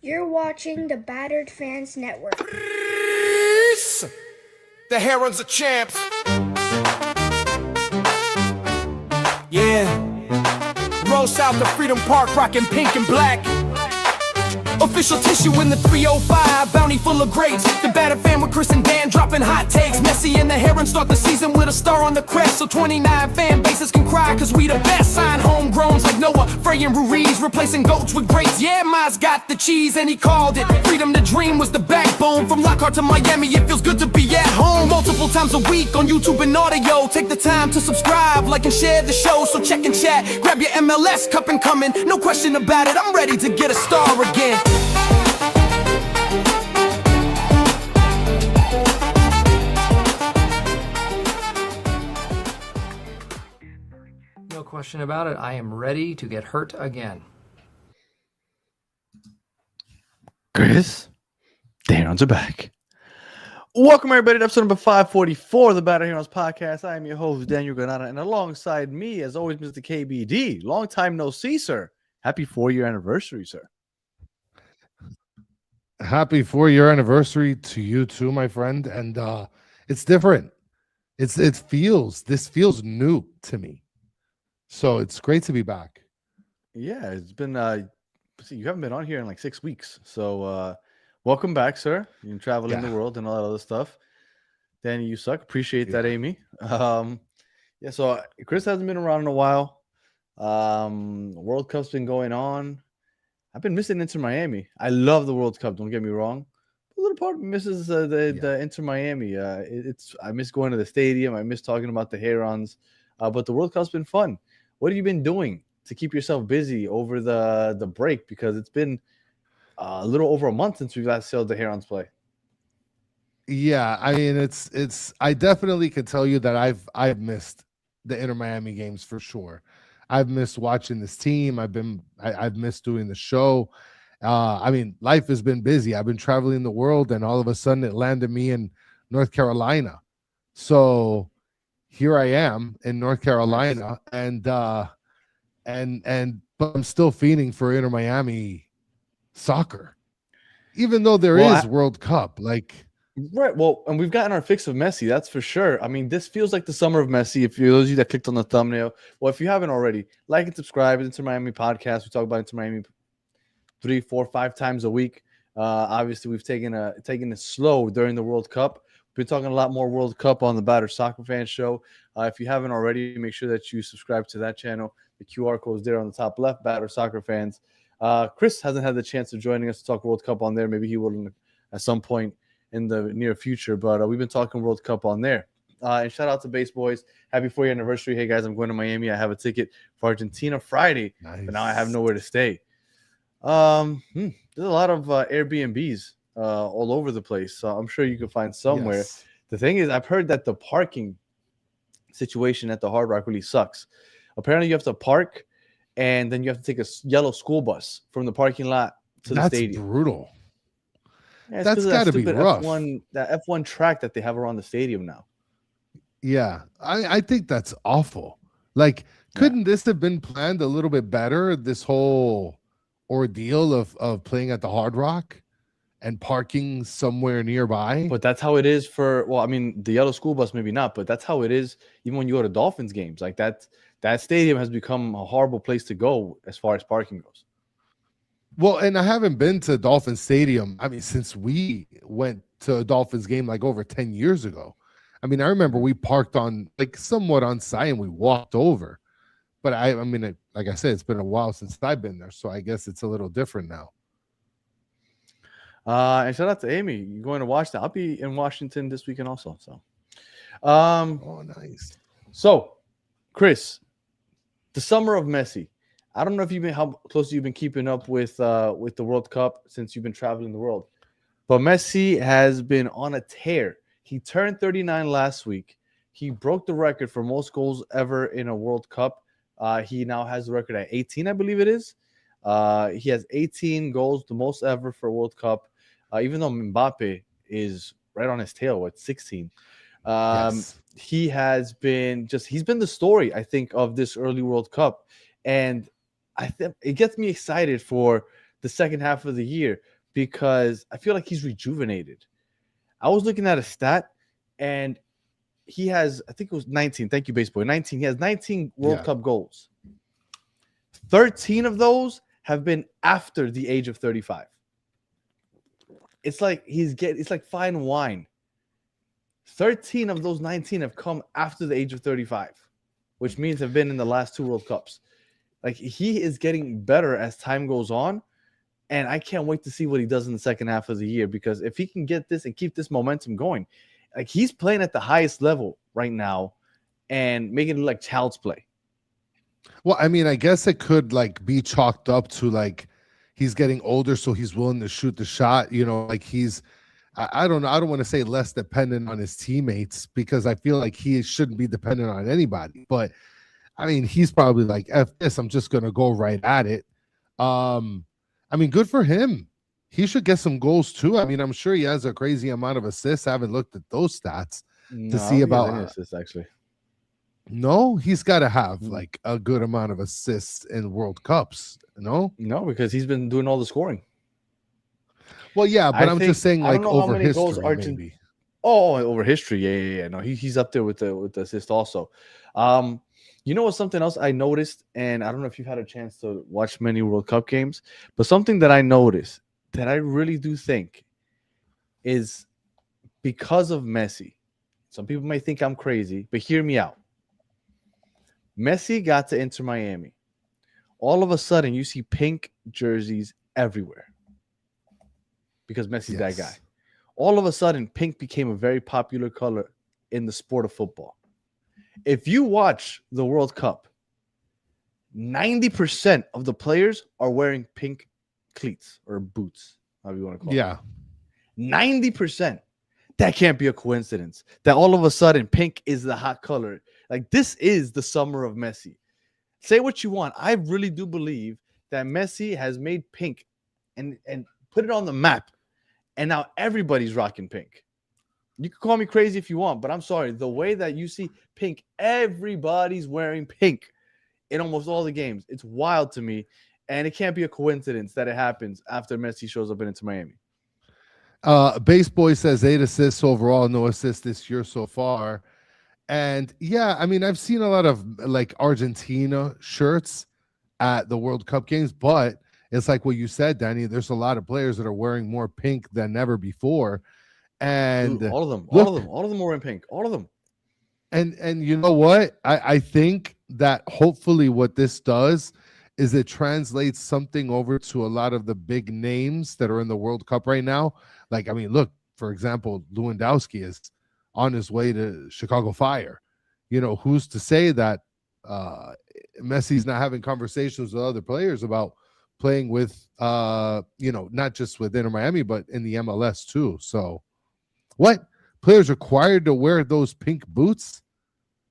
You're watching the Battered Fans Network. The Herons are champs. Yeah. Roll south to Freedom Park, rocking pink and black. Official tissue in the 305, bounty full of grapes. The Battered Fan with Chris and Dan dropping hot takes. Messi and the Herons start the season with a star on the crest, so 29 fan bases can cry, cause we the best. Sign homegrowns like Noah, Frey and Ruiz, replacing goats with greats. Yeah, Miles got the cheese and he called it. Freedom to dream was the backbone. From Lockhart to Miami, it feels good to be at home. Multiple times a week on YouTube and audio. Take the time to subscribe, like and share the show, so check and chat. Grab your MLS cup and coming, no question about it, I'm ready to get a star again. No question about it. I am ready to get hurt again. Chris, the Herons are back. Welcome, everybody, to episode number 544 of the Battered Herons podcast. I am your host, Daniel Granada, and alongside me, as always, Mr. KBD. Long time no see, sir. Happy 4-year anniversary, sir. Happy 4-year anniversary to you too, my friend. And it's different. This feels new to me. So it's great to be back. Yeah, it's been you haven't been on here in like 6 weeks. So welcome back, sir. You've been traveling the world and all that other stuff. Danny, you suck. Appreciate that, Amy. So Chris hasn't been around in a while. World Cup's been going on. I've been missing Inter Miami. I love the World Cup. Don't get me wrong. A little part of me misses the Inter Miami. I miss going to the stadium. I miss talking about the Herons. But the World Cup's been fun. What have you been doing to keep yourself busy over the break? Because it's been a little over a month since we've last saw the Herons play. Yeah, I mean it's. I definitely can tell you that I've missed the Inter Miami games for sure. I've missed watching this team. I've missed doing the show. I mean, life has been busy. I've been traveling the world, and all of a sudden it landed me in North Carolina. So here I am in North Carolina, and but I'm still fiending for Inter Miami soccer, even though there is World Cup. Right. Well, and we've gotten our fix of Messi, that's for sure. I mean, this feels like the summer of Messi. If you're those of you that clicked on the thumbnail, well, if you haven't already, like and subscribe. It's Inter Miami podcast. We talk about Inter Miami 3, 4, 5 times a week. Obviously, we've taken it slow during the World Cup. We've been talking a lot more World Cup on the Battered Soccer Fan Show. If you haven't already, make sure that you subscribe to that channel. The QR code is there on the top left, Battered Soccer Fans. Chris hasn't had the chance of joining us to talk World Cup on there. Maybe he will at some point in the near future, but we've been talking World Cup on there. And shout out to Base Boys. Happy 4-year anniversary. Hey, guys, I'm going to Miami. I have a ticket for Argentina Friday, but now I have nowhere to stay. There's a lot of Airbnbs all over the place, so I'm sure you can find somewhere. Yes. The thing is, I've heard that the parking situation at the Hard Rock really sucks. Apparently, you have to park, and then you have to take a yellow school bus from the parking lot to the stadium. That's brutal. Yeah, that's got to be rough. That F1 track that they have around the stadium now. Yeah, I think that's awful. Couldn't this have been planned a little bit better? This whole ordeal of playing at the Hard Rock and parking somewhere nearby. But that's how it is for. Well, I mean, the yellow school bus maybe not, but that's how it is even when you go to Dolphins games. Like that stadium has become a horrible place to go as far as parking goes. Well, and I haven't been to Dolphin Stadium, I mean, since we went to a Dolphins game over 10 years ago. I mean, I remember we parked on somewhat on site and we walked over. But I mean, like I said, it's been a while since I've been there, so I guess it's a little different now. And shout out to Amy. You're going to Washington. I'll be in Washington this weekend also. So, oh, nice. So, Chris, the Summer of Messi. I don't know how close you've been keeping up with the World Cup since you've been traveling the world, but Messi has been on a tear. He turned 39 last week. He broke the record for most goals ever in a World Cup. He now has the record at 18, I believe it is. He has 18 goals, the most ever for a World Cup, even though Mbappe is right on his tail with 16. Yes. He's been the story, I think, of this early World Cup. And I think it gets me excited for the second half of the year because I feel like he's rejuvenated. I was looking at a stat, and he has, I think it was 19. Thank you, Baseboy. 19. He has 19 World Cup goals. 13 of those have been after the age of 35. It's like it's like fine wine. 13 of those 19 have come after the age of 35, which means have been in the last 2 World Cups. Like, he is getting better as time goes on, and I can't wait to see what he does in the second half of the year, because if he can get this and keep this momentum going, like, he's playing at the highest level right now and making it like child's play. Well, I mean, I guess it could like be chalked up to like he's getting older, so he's willing to shoot the shot. You know, like he's I don't know. I don't want to say less dependent on his teammates, because I feel like he shouldn't be dependent on anybody. But I mean, he's probably like, F this, I'm just gonna go right at it. I mean, good for him. He should get some goals too. I mean, I'm sure he has a crazy amount of assists. I haven't looked at those stats to see about assists, actually. No, he's got to have like a good amount of assists in World Cups. No, because he's been doing all the scoring. Well, yeah, but I'm just saying, like, over history, maybe. Oh, over history, yeah. No, he's up there with the assist also. You know what? Something else I noticed, and I don't know if you've had a chance to watch many World Cup games, but something that I noticed that I really do think is because of Messi. Some people may think I'm crazy, but hear me out. Messi got to Inter Miami. All of a sudden, you see pink jerseys everywhere because Messi's that guy. All of a sudden, pink became a very popular color in the sport of football. If you watch the World Cup, 90% of the players are wearing pink cleats or boots, however you want to call it. Yeah. 90%. That can't be a coincidence. That all of a sudden, pink is the hot color. Like, this is the summer of Messi. Say what you want. I really do believe that Messi has made pink and put it on the map. And now everybody's rocking pink. You can call me crazy if you want, but I'm sorry. The way that you see pink, everybody's wearing pink in almost all the games. It's wild to me. And it can't be a coincidence that it happens after Messi shows up into Miami. Base Boy says 8 assists overall, no assists this year so far. And yeah, I mean, I've seen a lot of like Argentina shirts at the World Cup games, but it's like what you said, Danny. There's a lot of players that are wearing more pink than ever before. And dude, all of them are wearing pink. All of them. And you know what? I think that hopefully what this does is it translates something over to a lot of the big names that are in the World Cup right now. Like, I mean, look, for example, Lewandowski is on his way to Chicago Fire. You know, who's to say that Messi's not having conversations with other players about playing with, you know, not just with Inter Miami, but in the MLS too. So what? Players required to wear those pink boots?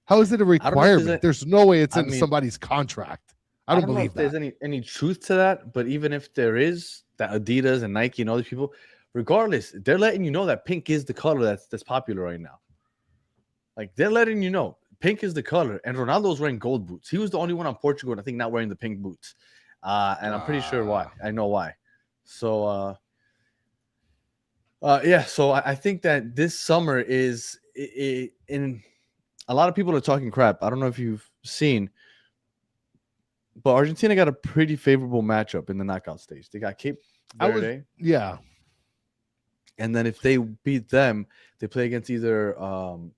How is it a requirement? There's no way it's in somebody's contract. I don't believe know if there's any truth to that, but even if there is, that Adidas and Nike and all these people, regardless, they're letting you know that pink is the color that's popular right now. Like, they're letting you know pink is the color, and Ronaldo's wearing gold boots. He was the only one on Portugal, I think, not wearing the pink boots. And I'm pretty sure why. I know why. So, yeah. So I think that this summer is in a lot of people are talking crap. I don't know if you've seen, but Argentina got a pretty favorable matchup in the knockout stage. They got Cape Verde. Yeah. And then if they beat them, they play against either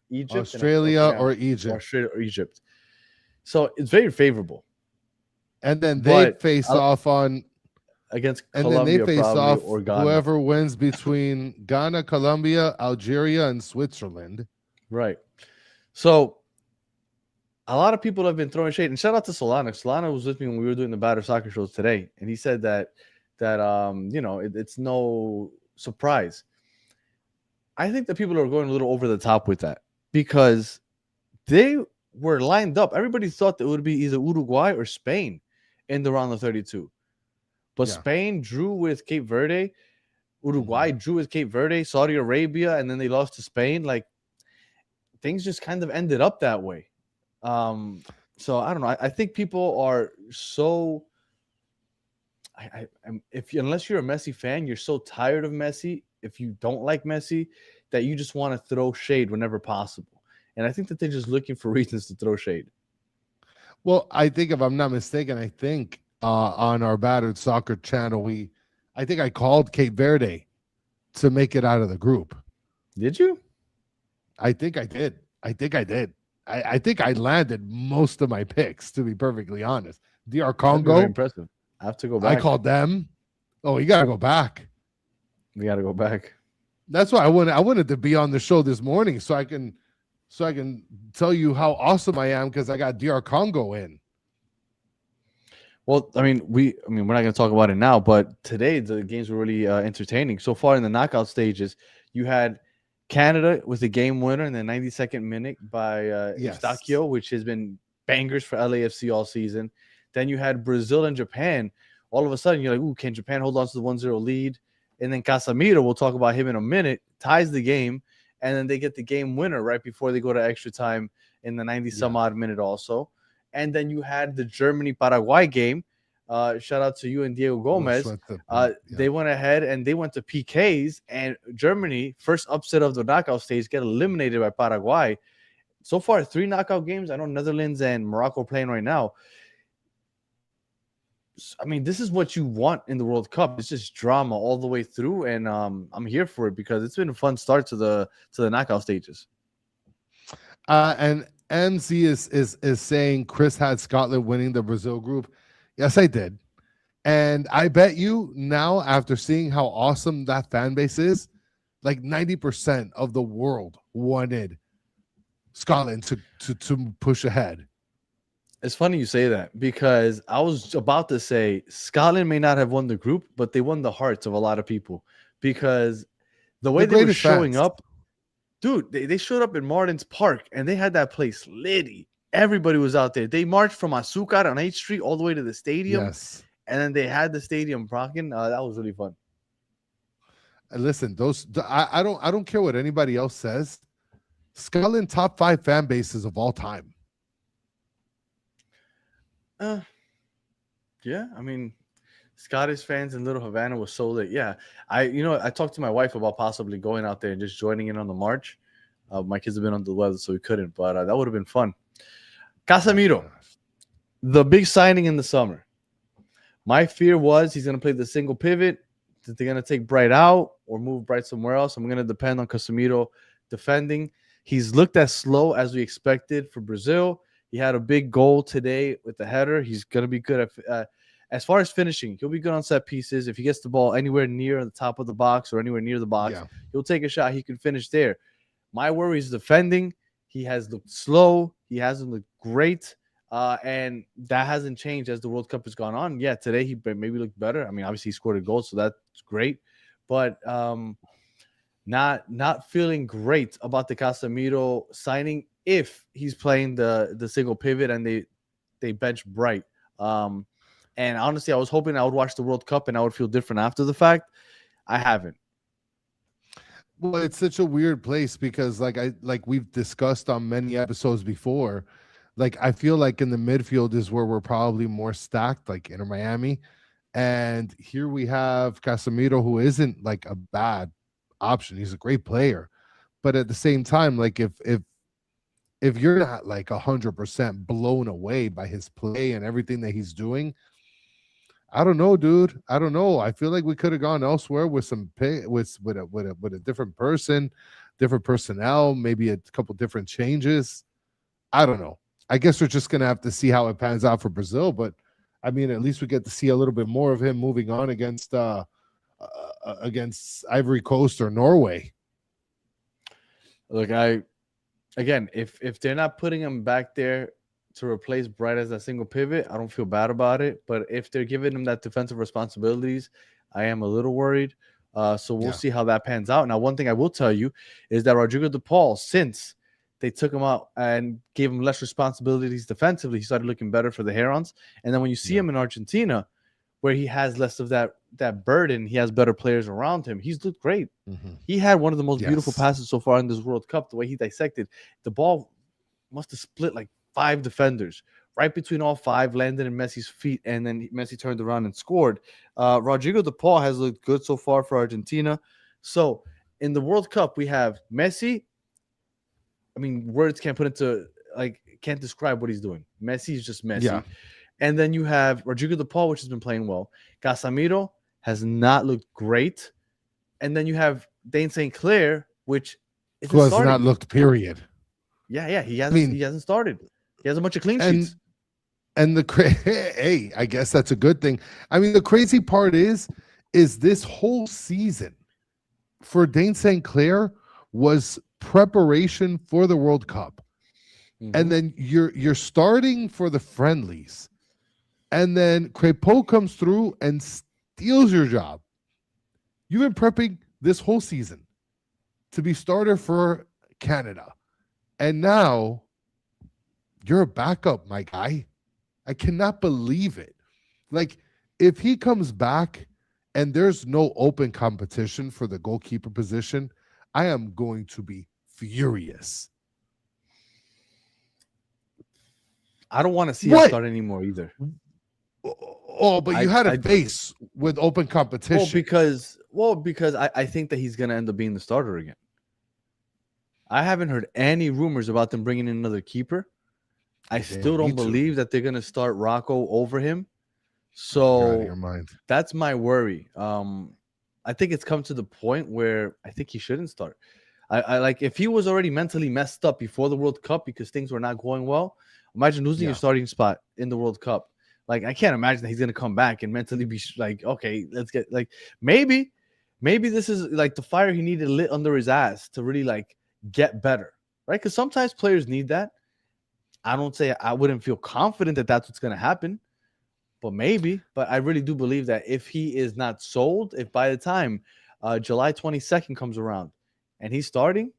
Egypt, Australia, or Egypt. So it's very favorable. And then they face off against Colombia, and then they face off or whoever wins between Ghana, Colombia, Algeria, and Switzerland. Right. So a lot of people have been throwing shade, and shout out to Solana. Solana was with me when we were doing the Battered Soccer shows today, and he said that you know, it's no surprise. I think that people are going a little over the top with that because they were lined up. Everybody thought that it would be either Uruguay or Spain in the round of 32. But Spain drew with Cape Verde. Uruguay drew with Cape Verde, Saudi Arabia, and then they lost to Spain. Like, things just kind of ended up that way. So I don't know. I think people are so, unless you're a Messi fan, you're so tired of Messi. If you don't like Messi, that you just want to throw shade whenever possible. And I think that they're just looking for reasons to throw shade. Well, I think if I'm not mistaken, I think on our Battered Soccer channel, I think I called Cape Verde to make it out of the group. Did you? I think I did. I think I landed most of my picks, to be perfectly honest. DR Very Congo, impressive. I have to go back. I called them. Oh, you gotta go back. We got to go back. That's why I wanted to be on the show this morning so I can tell you how awesome I am because I got DR Congo in. Well, we're not going to talk about it now, but today the games were really entertaining. So far in the knockout stages, you had Canada with a game winner in the 92nd minute by Eustachio, which has been bangers for LAFC all season. Then you had Brazil and Japan. All of a sudden, you're like, ooh, can Japan hold on to the 1-0 lead? And then Casemiro, we'll talk about him in a minute, ties the game. And then they get the game winner right before they go to extra time in the 90-some-odd minute also. And then you had the Germany-Paraguay game. Shout out to you and Diego Gomez. They went ahead and they went to PKs. And Germany, first upset of the knockout stage, get eliminated by Paraguay. So far, 3 knockout games. I know Netherlands and Morocco playing right now. This is what you want in the World Cup. It's just drama all the way through, and I'm here for it because it's been a fun start to the knockout stages. And MZ is saying Chris had Scotland winning the Brazil group. Yes, I did. And I bet you now, after seeing how awesome that fan base is, like 90% of the world wanted Scotland to push ahead. It's funny you say that because I was about to say Scotland may not have won the group, but they won the hearts of a lot of people because the way they were showing up, dude, they showed up in Martin's Park and they had that place litty. Everybody was out there. They marched from Azucar on 8th Street all the way to the stadium. Yes. And then they had the stadium rocking. That was really fun. Listen, I don't care what anybody else says. Scotland top 5 fan bases of all time. Yeah, Scottish fans in Little Havana was so lit. Yeah, I talked to my wife about possibly going out there and just joining in on the march. My kids have been under the weather, so we couldn't, but that would have been fun. Casemiro, the big signing in the summer. My fear was he's going to play the single pivot. That they're going to take Bright out or move Bright somewhere else. I'm going to depend on Casemiro defending. He's looked as slow as we expected for Brazil. He had a big goal today with the header. He's going to be good at as far as finishing. He'll be good on set pieces. If he gets the ball anywhere near the top of the box or anywhere near the box, he'll take a shot. He can finish there. My worry is defending. He has looked slow. He hasn't looked great. And that hasn't changed as the World Cup has gone on. Yeah, today he maybe looked better. Obviously he scored a goal, so that's great. But not feeling great about the Casemiro signing if he's playing the single pivot and they bench Bright. And honestly, I was hoping I would watch the World Cup and I would feel different after the fact. I haven't. Well, it's such a weird place because like we've discussed on many episodes before, like I feel like in the midfield is where we're probably more stacked, like Inter Miami. And here we have Casemiro, who isn't like a bad option. He's a great player. But at the same time, like if you're not like 100% blown away by his play and everything that he's doing, I don't know, dude. I don't know. I feel like we could have gone elsewhere with some with a different person, different personnel, maybe a couple different changes. I don't know. I guess we're just gonna have to see how it pans out for Brazil. But at least we get to see a little bit more of him moving on against Ivory Coast or Norway. Look, if they're not putting him back there to replace Bright as that single pivot, I don't feel bad about it. But if they're giving him that defensive responsibilities, I am a little worried. So we'll see how that pans out. Now, one thing I will tell you is that Rodrigo de Paul, since they took him out and gave him less responsibilities defensively, he started looking better for the Herons. And then when you see him in Argentina, where he has less of that burden, he has better players around him. He's looked great. Mm-hmm. He had one of the most beautiful passes so far in this World Cup. The way he dissected the ball must have split like 5 defenders right between all five, landed in Messi's feet, and then Messi turned around and scored. Rodrigo De Paul has looked good so far for Argentina. So in the World Cup, we have Messi. I mean, words can't put into can't describe what he's doing. Messi is just Messi. Yeah. And then you have Rodrigo De Paul, which has been playing well. Casemiro has not looked great. And then you have Dane St. Clair, which who has not looked, period. Yeah, he hasn't started. He has a bunch of clean sheets. And hey, I guess that's a good thing. I mean, the crazy part is this whole season for Dane St. Clair was preparation for the World Cup. Mm-hmm. And then you're starting for the friendlies. And then Crépeau comes through and steals your job. You've been prepping this whole season to be starter for Canada. And now you're a backup, my guy. I cannot believe it. Like, if he comes back and there's no open competition for the goalkeeper position, I am going to be furious. I don't want to see him start anymore either. Oh, but you had a face with open competition. Because I think that he's going to end up being the starter again. I haven't heard any rumors about them bringing in another keeper. I still don't believe that they're going to start Rocco over him. So that's my worry. I think it's come to the point where I think he shouldn't start. I like, if he was already mentally messed up before the World Cup because things were not going well, imagine losing your starting spot in the World Cup. Like, I can't imagine that he's going to come back and mentally be like, okay, let's get, like, maybe this is like the fire he needed lit under his ass to really like get better, right? Because sometimes players need that. I wouldn't feel confident that that's what's going to happen, but maybe. But I really do believe that if he is not sold, if by the time July 22nd comes around and he's starting,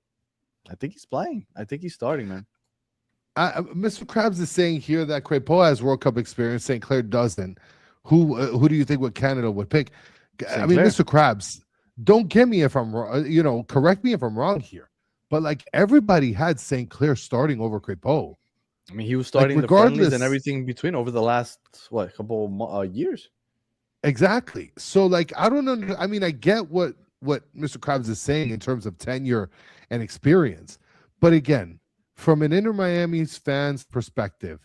I think he's playing. I think he's starting, man. Mr. Krabs is saying here that Crépeau has World Cup experience. St. Clair doesn't. Who do you think Canada would pick? I mean, Mr. Krabs, don't get me if I'm wrong. Correct me if I'm wrong here. But like, everybody had St. Clair starting over Crépeau. I mean, he was starting the friendlies and everything in between over the last couple of years. Exactly. So like, I don't know. I mean, I get what Mr. Krabs is saying in terms of tenure and experience, but again, from an Inter Miami's fans' perspective,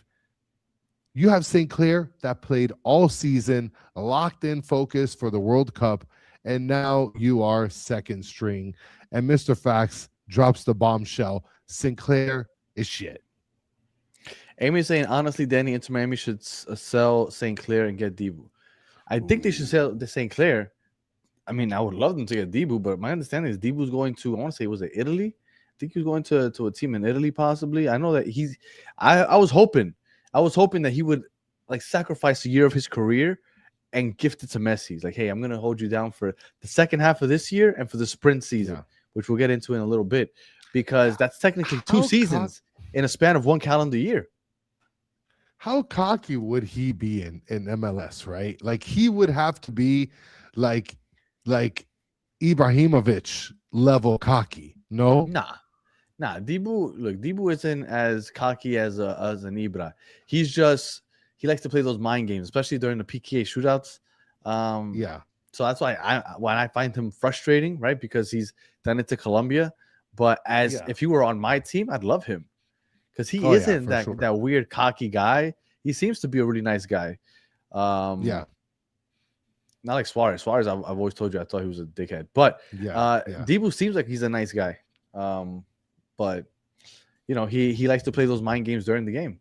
you have St. Clair that played all season, locked in focus for the World Cup, and now you are second string. And Mr. Fax drops the bombshell. St. Clair is shit. Amy's saying, honestly, Danny, Inter Miami should sell St. Clair and get Dibu. I think they should sell the St. Clair. I mean, I would love them to get Dibu, but my understanding is Dibu's going to, I want to say, was it Italy? I think he was going to a team in Italy, possibly. I know that I was hoping that he would like sacrifice a year of his career and gift it to Messi. He's like, hey, I'm going to hold you down for the second half of this year and for the sprint season, which we'll get into in a little bit, because that's technically two seasons in a span of one calendar year. How cocky would he be in MLS, right? Like, he would have to be like Ibrahimovic level cocky. No? Nah, Dibu isn't as cocky as an Ibra. He likes to play those mind games, especially during the PKA shootouts. So that's why I find him frustrating, right? Because he's done it to Colombia. But if he were on my team, I'd love him, because he isn't that weird cocky guy. He seems to be a really nice guy. Not like Suarez. Suarez, I've always told you I thought he was a dickhead. But Dibu seems like he's a nice guy. But he likes to play those mind games during the game.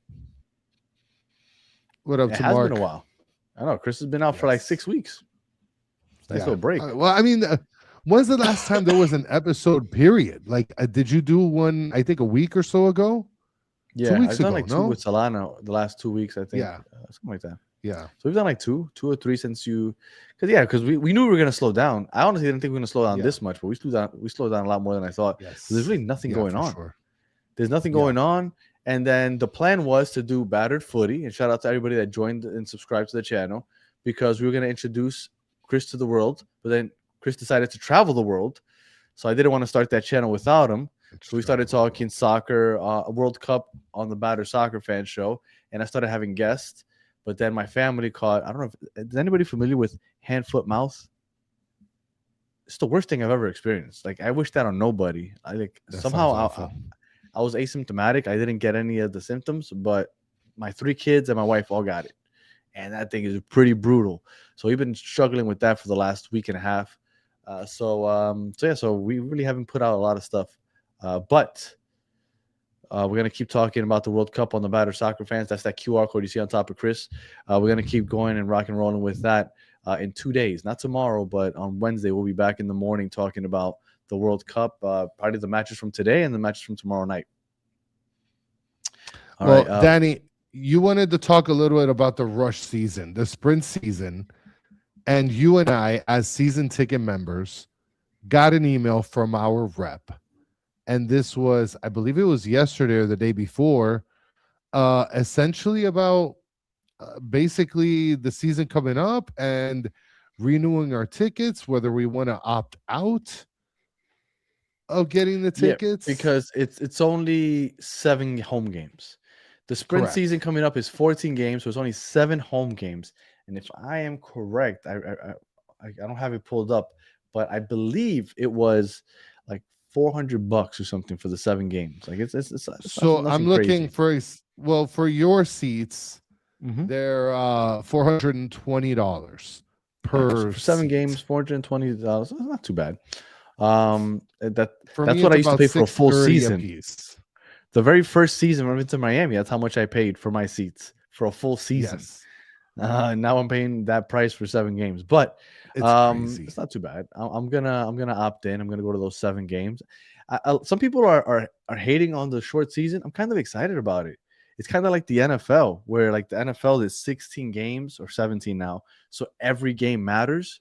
What up, it has been a while. I know Chris has been out for like 6 weeks. Nice little break. Well, I mean, when's the last time there was an episode period? Like, did you do one, I think, a week or so ago? Yeah, 2 weeks ago, done like two with Solano the last 2 weeks, I think. Yeah. Something like that. Yeah. So we've done like two or three since you, because we knew we were going to slow down. I honestly didn't think we were going to slow down this much, but we slowed down a lot more than I thought. Yes. There's really nothing going on. Sure. There's nothing going on. And then the plan was to do Battered Footy, and shout out to everybody that joined and subscribed to the channel, because we were going to introduce Chris to the world, but then Chris decided to travel the world. So I didn't want to start that channel without him. So we started talking soccer, World Cup on the Battered Soccer Fan Show. and I started having guests. But then my family caught. I don't know. Is anybody familiar with hand, foot, mouth? It's the worst thing I've ever experienced. Like I wish that on nobody. I like That somehow sounds awful. I was asymptomatic. I didn't get any of the symptoms, but my 3 kids and my wife all got it, and that thing is pretty brutal. So we've been struggling with that for the last week and a half. So we really haven't put out a lot of stuff, but we're gonna keep talking about the World Cup on the Battered Soccer Fans. That's that QR code you see on top of Chris. We're gonna keep going and rock and rolling with that in 2 days, not tomorrow, but on Wednesday we'll be back in the morning talking about the World Cup, probably the matches from today and the matches from tomorrow night. All Well, right, Danny, you wanted to talk a little bit about the rush season, the sprint season, and you and I, as season ticket members, got an email from our rep. And this was, I believe it was yesterday or the day before, essentially about basically the season coming up and renewing our tickets, whether we want to opt out of getting the tickets. because it's only 7 home games. The sprint Correct. season coming up is 14 games, so it's only 7 home games. And if I am correct, I don't have it pulled up, but I believe it was like $400 or something for the 7 games. Like it's so I'm looking crazy. for your seats, Mhm. they're $420 per for 7 seat. games, $420. That's not too bad. That's For what me, I it's used to about pay for a full $630 season. apiece. The very first season when I went to Miami, that's how much I paid for my seats for a full season. Yes, Now I'm paying that price for 7 games, but it's crazy. it's not too bad. I'm gonna opt in. I'm gonna go to those 7 games. Some people are hating on the short season. I'm kind of excited about it. It's kind of like the NFL, where like the NFL is 16 games or 17 now, so every game matters.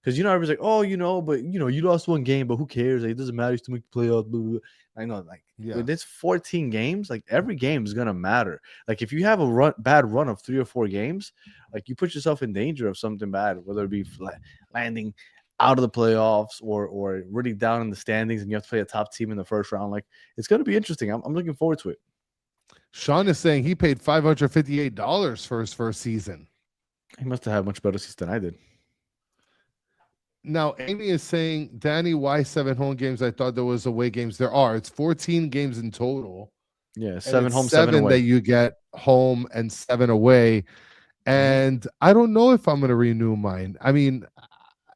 Because everybody's like, oh, but you lost 1 game, but who cares? Like, it doesn't matter to make the playoffs. Blah, blah, blah. I know, like, Yeah. with this 14 games, like every game is gonna matter. Like, if you have a bad run of 3 or 4 games, like you put yourself in danger of something bad, whether it be landing out of the playoffs or really down in the standings, and you have to play a top team in the first round. Like, it's gonna be interesting. I'm looking forward to it. Sean is saying he paid $558 for his first season. He must have had much better seats than I did. Now, Amy is saying, Danny, why 7 home games? I thought there was away games. There are. It's 14 games in total. Yeah, And 7 it's home, 7 away. that you get home and 7 away. And I don't know if I'm going to renew mine. I mean,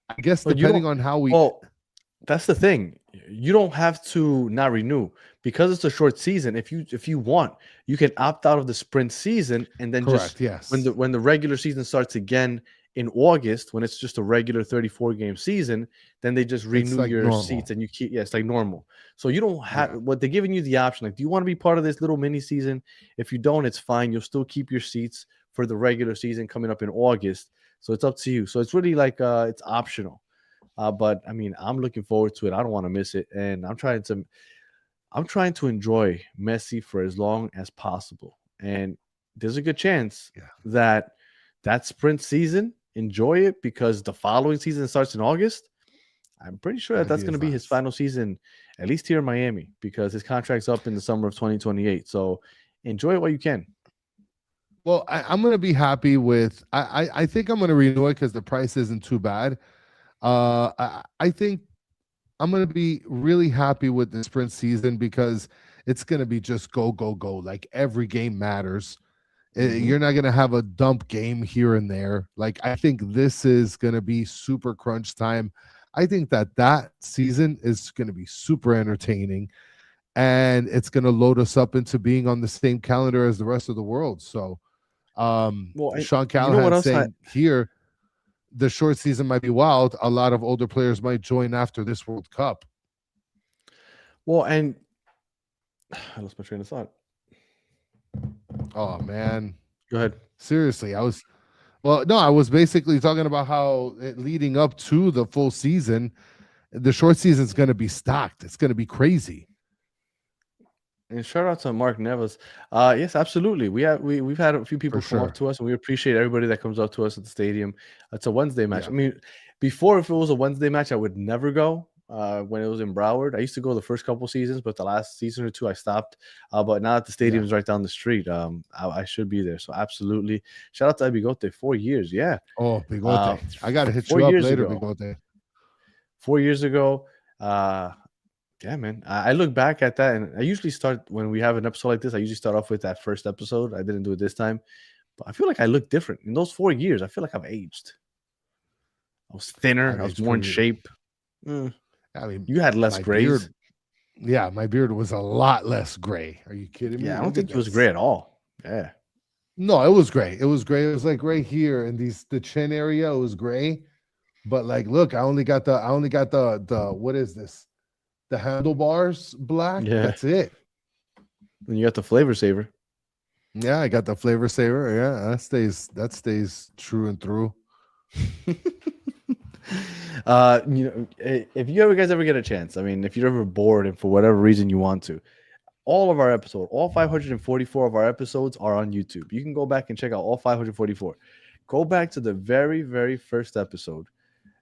I guess But you depending don't- on how we. Well, that's the thing. You don't have to not renew because it's a short season. If you want, you can opt out of the sprint season and then Correct. just Yes. when the regular season starts again in August, when it's just a regular 34 game season, then they just renew like your normal. seats and you keep. Yeah, it's like normal. So you don't have Yeah. what they're giving you the option. Like, do you want to be part of this little mini season? If you don't, it's fine. You'll still keep your seats for the regular season coming up in August. So it's up to you. So it's really like it's optional. But I mean, I'm looking forward to it. I don't want to miss it, and I'm trying to enjoy Messi for as long as possible. And there's a good chance that sprint season, enjoy it, because the following season starts in August. I'm pretty sure that's going to be his final season, at least here in Miami, because his contract's up in the summer of 2028. So enjoy it while you can. Well, I'm going to be happy with. I think I'm going to renew it because the price isn't too bad. I think I'm going to be really happy with the sprint season because it's going to be just go, go, go. Like every game matters. You're not going to have a dump game here and there. Like, I think this is going to be super crunch time. I think that season is going to be super entertaining, and it's going to load us up into being on the same calendar as the rest of the world. So, Sean Callahan saying here, the short season might be wild. A lot of older players might join after this World Cup. Well, and I lost my train of thought. Oh man, Go ahead. seriously, I was basically talking about how leading up to the full season, the short season is going to be stocked. It's going to be crazy. And shout out to Mark Neves. Yes, absolutely. We've had a few people come up to us, and we appreciate everybody that comes up to us at the stadium. It's a Wednesday match. Yeah. I mean, before, if it was a Wednesday match, I would never go. when it was in Broward. I used to go the first couple seasons, but the last season or two I stopped. But now that the stadium is right down the street, I should be there. So absolutely, shout out to Bigote. 4 years, yeah. Oh, Bigote. I gotta hit 4 you up years later, ago. Bigote. 4 years ago. Yeah, man. I look back at that, and I usually start when we have an episode like this. I usually start off with that first episode. I didn't do it this time, but I feel like I look different in those 4 years. I feel like I've aged. I was thinner. I was more in shape. I mean, you had less grays. Yeah, my beard was a lot less gray. Are you kidding me? Yeah, I don't think it was gray at all. Yeah. No, it was gray. It was gray. It was like right here in the chin area. It was gray. But like, look, I only got the what is this? The handlebars black. Yeah. That's it. And you got the flavor saver. Yeah, I got the flavor saver. Yeah, that stays true and through. If you guys ever get a chance, I mean, if you're ever bored and for whatever reason you want to, all of our episodes, all 544 of our episodes are on YouTube. You can go back and check out all 544. Go back to the very, very first episode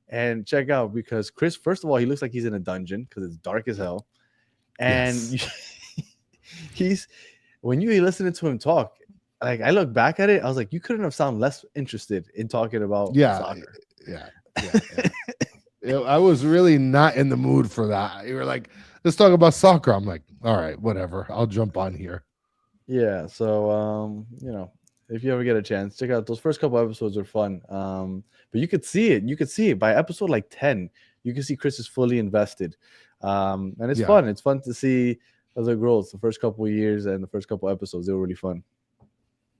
and check out, because Chris, first of all, he looks like he's in a dungeon because it's dark as hell. And yes. When you listen to him talk, like I look back at it, I was like, you couldn't have sounded less interested in talking about soccer. Yeah. I was really not in the mood for that. You were like, let's talk about soccer. I'm like, all right, whatever. I'll jump on here. Yeah. So, if you ever get a chance, check out those first couple episodes are fun. But you could see it. You could see it by episode like 10. You can see Chris is fully invested. And it's fun. It's fun to see the growth. The first couple of years and the first couple episodes, they were really fun.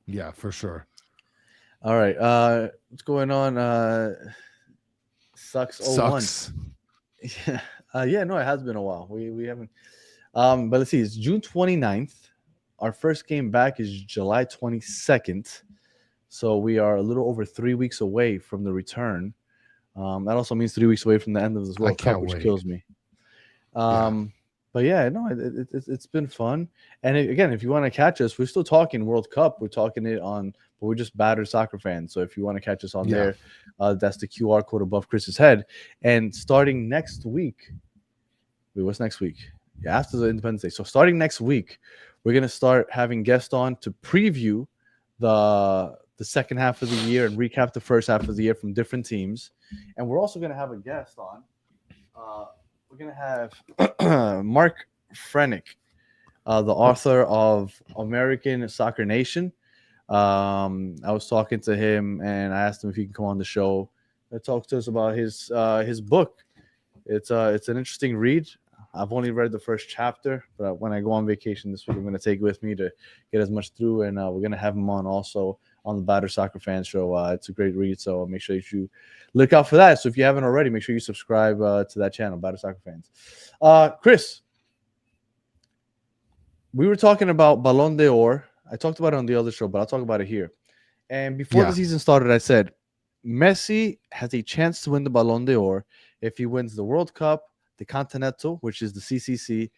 Yeah, for sure. All right. What's going on? Sucks. Yeah. No, it has been a while. We haven't. But let's see. It's June 29th. Our first game back is July 22nd. So we are a little over 3 weeks away from the return. That also means 3 weeks away from the end of this World Cup, which kills me. But yeah, no, it's been fun. And again, if you want to catch us, we're still talking World Cup. We're talking it on, but we're just battered soccer fans. So if you want to catch us on there, that's the QR code above Chris's head. And starting next week, what's next week? Yeah, after the Independence Day. So starting next week, we're going to start having guests on to preview the second half of the year and recap the first half of the year from different teams. And we're also going to have a guest on. We're going to have Mark Frenick, the author of American Soccer Nation. I was talking to him and I asked him if he can come on the show and talk to us about his book. It's an interesting read. I've only read the first chapter, but when I go on vacation this week, I'm going to take it with me to get as much through. And we're going to have him on also on the Battered Soccer Fans Show. It's a great read, so make sure you look out for that. So if you haven't already, make sure you subscribe to that channel, Battered Soccer Fans. Chris, we were talking about Ballon d'Or. I talked about it on the other show, but I'll talk about it here. And before the season started, I said Messi has a chance to win the Ballon d'Or if he wins the World Cup, the Continental, which is the CCC,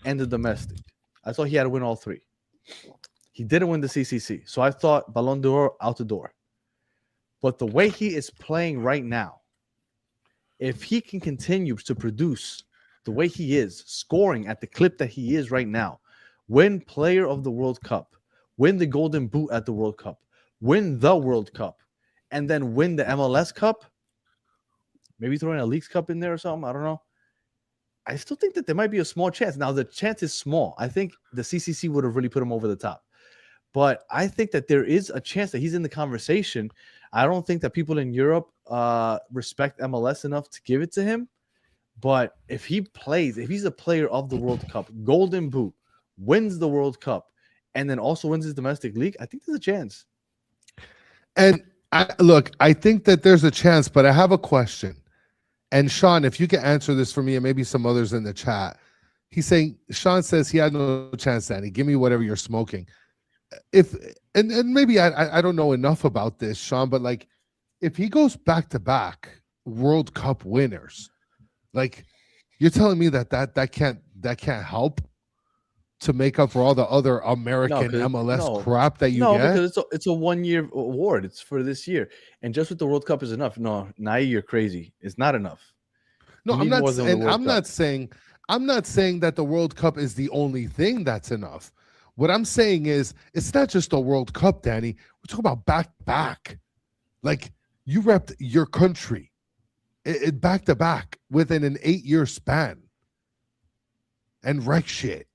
and the domestic. I thought he had to win all three. He didn't win the CCC. So I thought Ballon d'Or out the door. But the way he is playing right now, if he can continue to produce the way he is, scoring at the clip that he is right now, win Player of the World Cup, win the Golden Boot at the World Cup, win the World Cup, and then win the MLS Cup, maybe throwing a Leagues Cup in there or something, I don't know. I still think that there might be a small chance. Now, the chance is small. I think the CCC would have really put him over the top. But I think that there is a chance that he's in the conversation. I don't think that people in Europe respect MLS enough to give it to him. But if he plays, if he's a player of the World Cup, Golden Boot, wins the World Cup, and then also wins his domestic league, I think there's a chance. And I think that there's a chance, but I have a question. And Sean, if you can answer this for me and maybe some others in the chat. Sean says he had no chance, Danny. Give me whatever you're smoking. And maybe I don't know enough about this, Sean, but like if he goes back to back World Cup winners, like you're telling me that can't help to make up for all the other American MLS crap that you get? No, because it's a 1-year award. It's for this year. And just with the World Cup is enough. No, now you're crazy. It's not enough. No, You I'm need not more than the saying. World I'm Cup. not saying. I'm not saying that the World Cup is the only thing that's enough. What I'm saying is, it's not just a World Cup, Danny. We're talking about back to back. Like you repped your country, it back to back within an 8-year span, and wreck shit.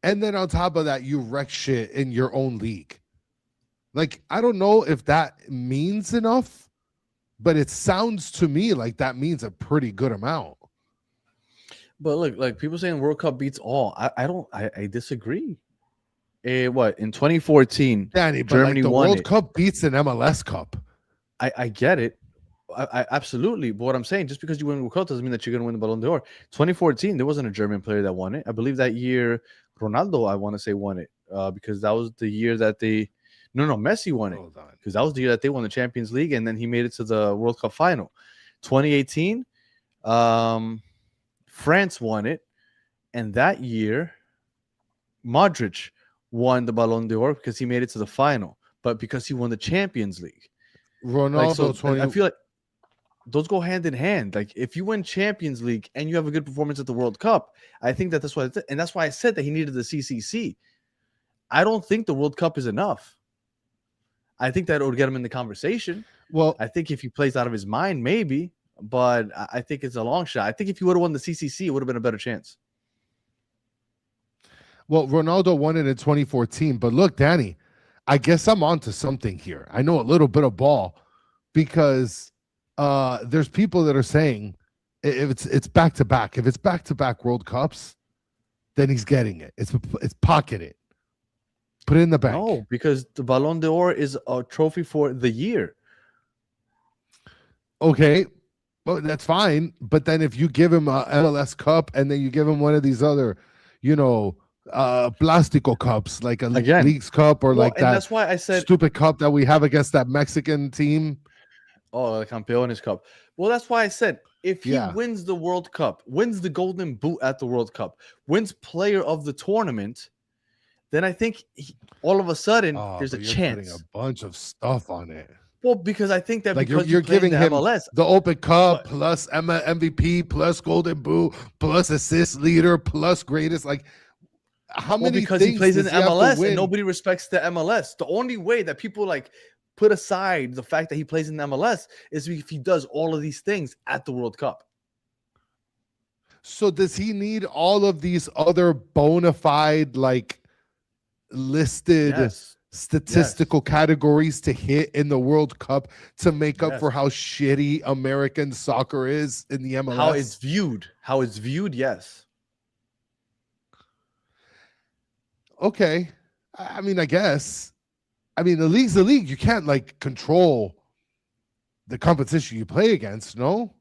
And then on top of that, you wreck shit in your own league. Like I don't know if that means enough, but it sounds to me like that means a pretty good amount. But look, like people saying World Cup beats all. I disagree. What in 2014, Danny, but Germany like the won World it. Cup beats an MLS Cup. I get it. I absolutely. But what I'm saying, just because you win World Cup doesn't mean that you're going to win the Ballon d'Or. 2014, there wasn't a German player that won it. I believe that year Ronaldo, I want to say, won it because that was the year that they. No, Messi won it Hold on. because that was the year that they won the Champions League and then he made it to the World Cup final. 2018, France won it, and that year, Modric won the Ballon d'Or because he made it to the final, but because he won the Champions League. Like, so Ronaldo 20. I feel like those go hand in hand. Like if you win Champions League and you have a good performance at the World Cup, I think that's what it's, and that's why I said that he needed the CCC. I don't think the World Cup is enough. I think that it would get him in the conversation. Well, I think if he plays out of his mind, maybe, but I think it's a long shot. I think if he would have won the CCC, it would have been a better chance. Well, Ronaldo won it in 2014. But look, Danny, I guess I'm onto something here. I know a little bit of ball because there's people that are saying if it's back to back. If it's back to back World Cups, then he's getting it. It's pocket it. Put it in the bank. No, because the Ballon d'Or is a trophy for the year. Okay, well, that's fine. But then if you give him a MLS Cup and then you give him one of these other, Plastico Cups, like a Leagues Cup or like that. That's why I said stupid cup that we have against that Mexican team. Oh, the Campeones Cup. Well, that's why I said if he wins the World Cup, wins the Golden Boot at the World Cup, wins Player of the Tournament, then I think all of a sudden there's a chance. Putting a bunch of stuff on it. Well, because I think that like because you're giving him MLS, the Open Cup plus MVP plus Golden Boot plus assist leader plus greatest. Like how many? Because things he plays in the MLS and nobody respects the MLS. The only way that people like put aside the fact that he plays in the MLS is if he does all of these things at the World Cup. So does he need all of these other bona fide like listed statistical categories to hit in the World Cup to make up for how shitty American soccer is in the MLS? How it's viewed, yes. Okay. I mean, I guess. I mean, the league's the league. You can't like control the competition you play against, no?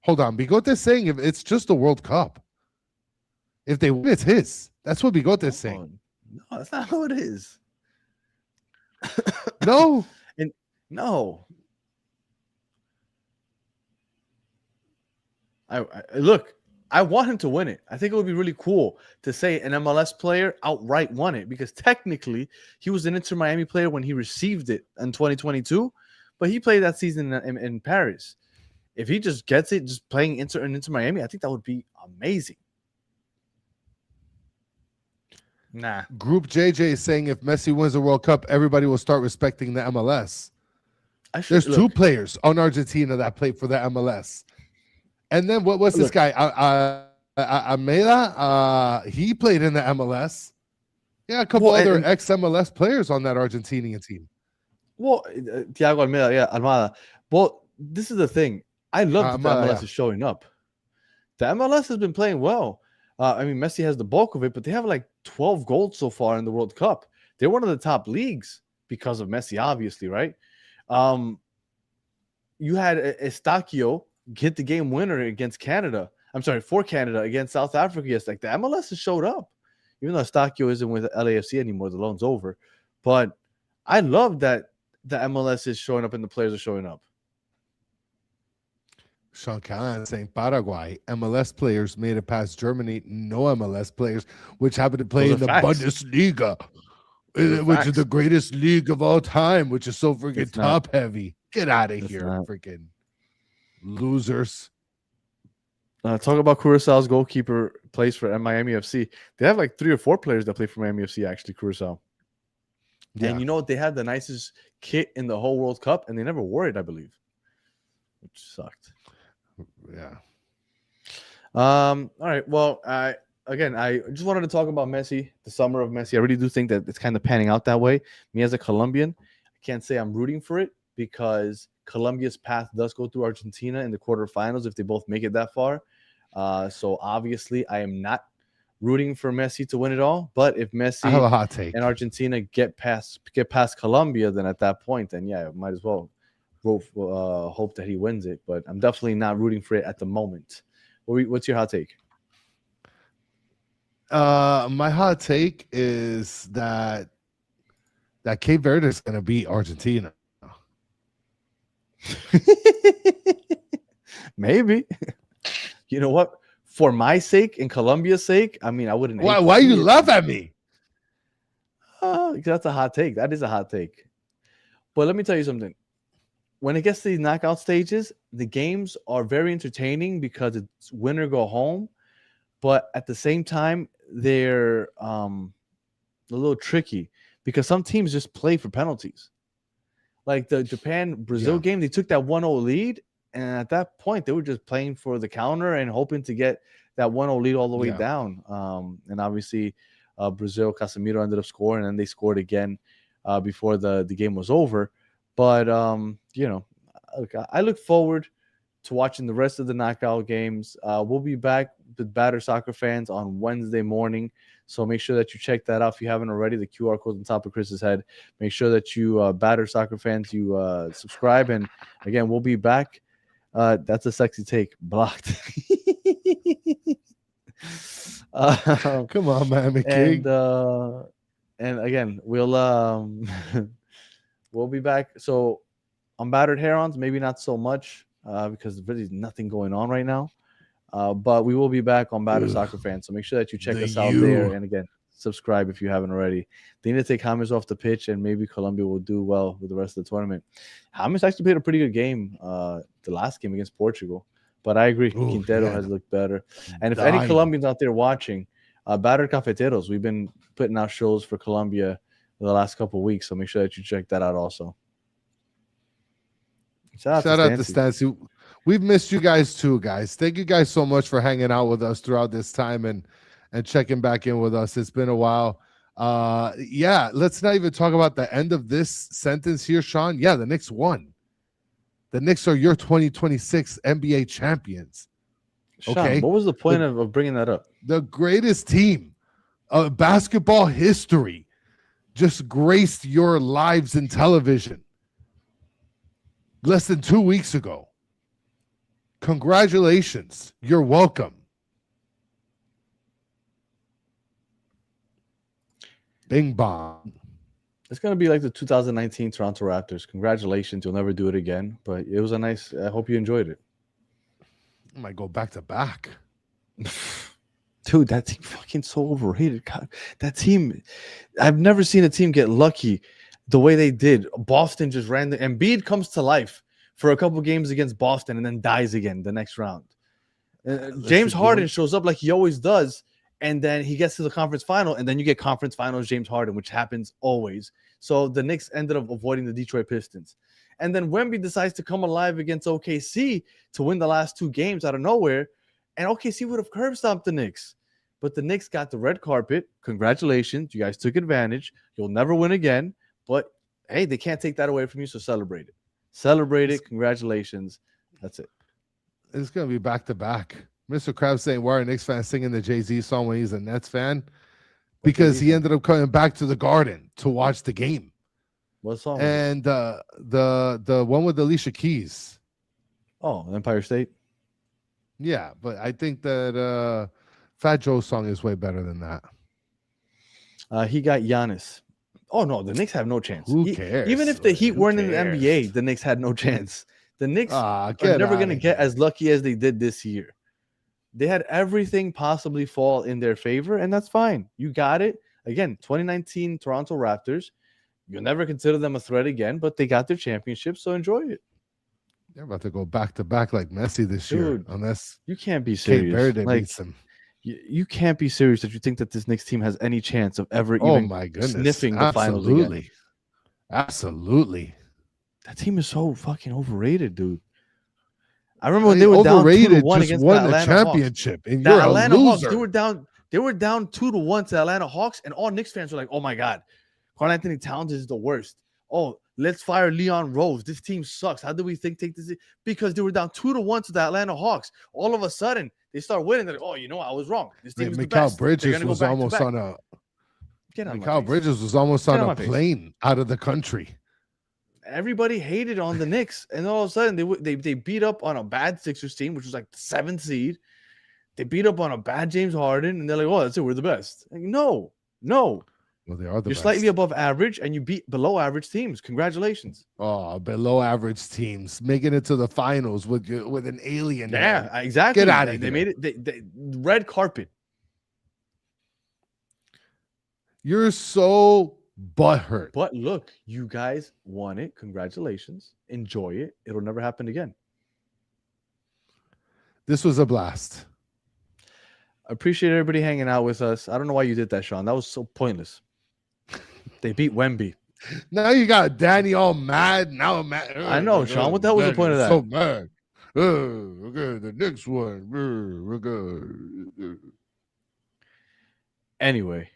Hold on. Bigote's saying if it's just the World Cup. If they win, it's his. That's what Bigote's saying. No, that's not how it is. No. No. I look, I want him to win it. I think it would be really cool to say an MLS player outright won it because technically he was an Inter Miami player when he received it in 2022, but he played that season in Paris. If he just gets it, just playing Inter Miami, I think that would be amazing. Nah. Group JJ is saying if Messi wins the World Cup, everybody will start respecting the MLS. There's two players on Argentina that play for the MLS. And then what's this guy? Almeida? He played in the MLS. Yeah, a couple other ex-MLS players on that Argentinian team. Well, Thiago Almeida, Almada. Well, this is the thing. I love that the MLS is showing up. The MLS has been playing well. I mean, Messi has the bulk of it, but they have like 12 goals so far in the World Cup. They're one of the top leagues because of Messi, obviously, right? You had Estacio hit the game winner against Canada. I'm sorry, for Canada against South Africa. Yes, like the MLS has showed up. Even though Estacio isn't with LAFC anymore, the loan's over. But I love that the MLS is showing up and the players are showing up. Sean Callahan saying Paraguay MLS players made it past Germany. No MLS players, which happen to play in the Bundesliga, which is the greatest league of all time, which is so freaking top heavy. Get out of here, freaking losers. Talk about Curaçao's goalkeeper plays for Miami FC. They have like 3 or 4 players that play for Miami FC, actually, Curaçao. Yeah. And you know what? They had the nicest kit in the whole World Cup, and they never wore it, I believe, which sucked. Yeah. All right. Well, I just wanted to talk about Messi, the summer of Messi. I really do think that it's kind of panning out that way. Me as a Colombian, I can't say I'm rooting for it because Colombia's path does go through Argentina in the quarterfinals if they both make it that far. So obviously, I am not rooting for Messi to win it all. But if I have Messi a hot take. and Argentina get past Colombia, then at that point, then yeah, I might as well hope that he wins it. But I'm definitely not rooting for it at the moment. What's your hot take? My hot take is that Cape Verde is going to beat Argentina. Maybe. You know what? For my sake and Colombia's sake, I mean, I wouldn't. Why you laugh at me? That's a hot take. That is a hot take. But let me tell you something. When it gets to these knockout stages, the games are very entertaining because it's win or go home. But at the same time, they're a little tricky because some teams just play for penalties. Like the Japan-Brazil game, they took that 1-0 lead, and at that point, they were just playing for the counter and hoping to get that 1-0 lead all the way down. And obviously, Brazil, Casemiro ended up scoring, and they scored again before the game was over. But, I look forward to watching the rest of the knockout games. We'll be back with Battered Soccer Fans on Wednesday morning. So make sure that you check that out if you haven't already. The QR code on top of Chris's head. Make sure that you, Battered Soccer Fans, you subscribe. And again, we'll be back. That's a sexy take. Blocked. Come on, Miami King. And again, we'll be back. So on Battered Herons, maybe not so much because there's really nothing going on right now. But we will be back on Battered Soccer Fans. So make sure that you check us out there. And again, subscribe if you haven't already. They need to take James off the pitch, and maybe Colombia will do well with the rest of the tournament. James actually played a pretty good game the last game against Portugal. But I agree, Quintero has looked better. And if any Colombians out there watching, Battered Cafeteros, we've been putting out shows for Colombia the last couple of weeks. So make sure that you check that out also. Shout out to Stancy. We've missed you guys too, guys. Thank you guys so much for hanging out with us throughout this time and checking back in with us. It's been a while. Let's not even talk about the end of this sentence here, Sean. Yeah, the Knicks won. The Knicks are your 2026 NBA champions. Sean, okay. What was the point of bringing that up? The greatest team of basketball history just graced your lives in television less than 2 weeks ago. Congratulations. You're welcome. Bing bong. It's going to be like the 2019 Toronto Raptors. Congratulations. You'll never do it again. But it was a nice, I hope you enjoyed it. I might go back to back. Dude, that team fucking so overrated. God, that team, I've never seen a team get lucky the way they did. Boston just ran Embiid comes to life for a couple games against Boston and then dies again the next round. James Harden shows up like he always does, and then he gets to the conference final, and then you get conference finals James Harden, which happens always. So the Knicks ended up avoiding the Detroit Pistons. And then Wemby decides to come alive against OKC to win the last 2 games out of nowhere, and OKC would have curb stomped the Knicks. But the Knicks got the red carpet. Congratulations. You guys took advantage. You'll never win again. But, hey, they can't take that away from you, so celebrate it. Celebrate it. Congratulations. That's it. It's going to be back-to-back. Mr. Krabs saying, why are Knicks fans singing the Jay-Z song when he's a Nets fan? Because he ended up coming back to the Garden to watch the game. What song? And the one with Alicia Keys. Oh, Empire State? Yeah, but I think that Fat Joe's song is way better than that. He got Giannis. Oh, no, the Knicks have no chance. Who cares? Even if the Heat weren't in the NBA, the Knicks had no chance. The Knicks are never going to get as lucky as they did this year. They had everything possibly fall in their favor, and that's fine. You got it. Again, 2019 Toronto Raptors. You'll never consider them a threat again, but they got their championship, so enjoy it. They're about to go back to back like Messi this year, Dude, unless you can't be Cape serious. Verde Like, beats them. you can't be serious that you think that this Knicks team has any chance of ever Oh even my goodness. sniffing the finals again. Absolutely. Absolutely. That team is so fucking overrated, dude. I remember when they were down 2-1 just against won the a Atlanta championship, Hawks. and The you're a Atlanta Hawks, loser. they were down 2-1 to the Atlanta Hawks, and all Knicks fans were like, "Oh my god, Karl Anthony Towns is the worst. Oh, let's fire Leon Rose. This team sucks. How do we take this?" Because they were down 2-1 to the Atlanta Hawks. All of a sudden, they start winning. They're like, "Oh, you know, I was wrong. This team is the best." Bridges was almost on a Mikal Bridges was almost on a plane out of the country. Everybody hated on the Knicks, and all of a sudden they beat up on a bad Sixers team, which was like the 7th seed. They beat up on a bad James Harden, and they're like, "Oh, that's it. We're the best." Like, no. Well, they are the best. Slightly above average, and you beat below average teams. Congratulations. Oh, below average teams making it to the finals with an alien. Yeah, man. exactly. Get out of here. They made it. They red carpet. You're so butthurt. But look, you guys won it. Congratulations. Enjoy it. It'll never happen again. This was a blast. I appreciate everybody hanging out with us. I don't know why you did that, Sean. That was so pointless. They beat Wemby. Now you got Danny all mad. Now I'm mad. I know, Sean. What the hell was the point of that? So mad. Okay, the next one. We're good. Anyway,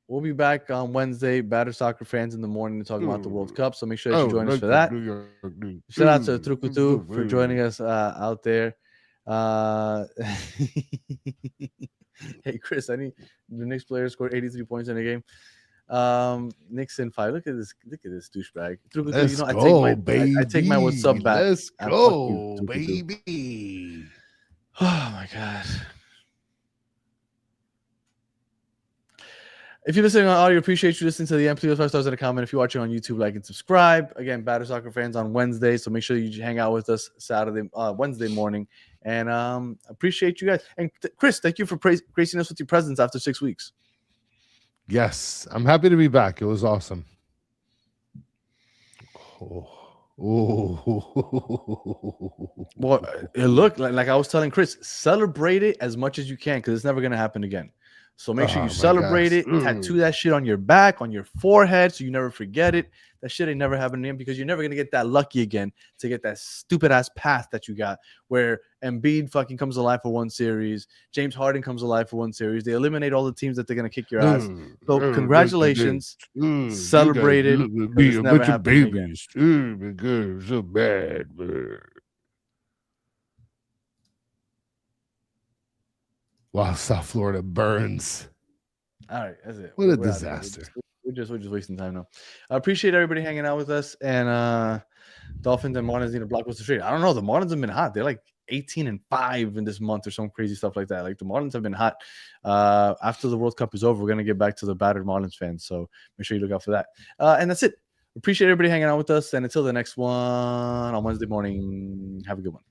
we'll be back on Wednesday. Battered Soccer Fans in the morning to talk about the World Cup. So make sure that you join us for that. Shout out to Trukutu for joining us out there. Hey, Chris, the Knicks player scored 83 points in a game. Knicks in 5. Look at this douchebag. Let's go, baby. I take my what's up back. Let's go, baby. Oh my god. If you're listening on audio, appreciate you listening to the end. Please 5 stars in a comment. If you're watching on YouTube, like and subscribe. Again, Battered Soccer Fans on Wednesday, so make sure you hang out with us Wednesday morning. And appreciate you guys. And Chris, thank you for gracing us with your presence after 6 weeks. Yes, I'm happy to be back. It was awesome. Well, it looked like I was telling Chris, celebrate it as much as you can because it's never going to happen again. So make sure you celebrate it. Tattoo that shit on your back, on your forehead, so you never forget it. That shit ain't never happening again because you're never going to get that lucky again to get that stupid-ass path that you got where Embiid fucking comes alive for one series, James Harden comes alive for one series. They eliminate all the teams that they're going to kick your ass. So congratulations. Celebrate it. Be a bunch of babies. So bad, man. Wow, South Florida burns. All right, that's it. What a disaster. We're just wasting time now. I appreciate everybody hanging out with us. And Dolphins and Marlins need to block us the street. I don't know. The Marlins have been hot. They're like 18-5 in this month or some crazy stuff like that. Like the Marlins have been hot. After the World Cup is over, we're gonna get back to the battered Marlins fans. So make sure you look out for that. And that's it. Appreciate everybody hanging out with us. And until the next one on Wednesday morning, have a good one.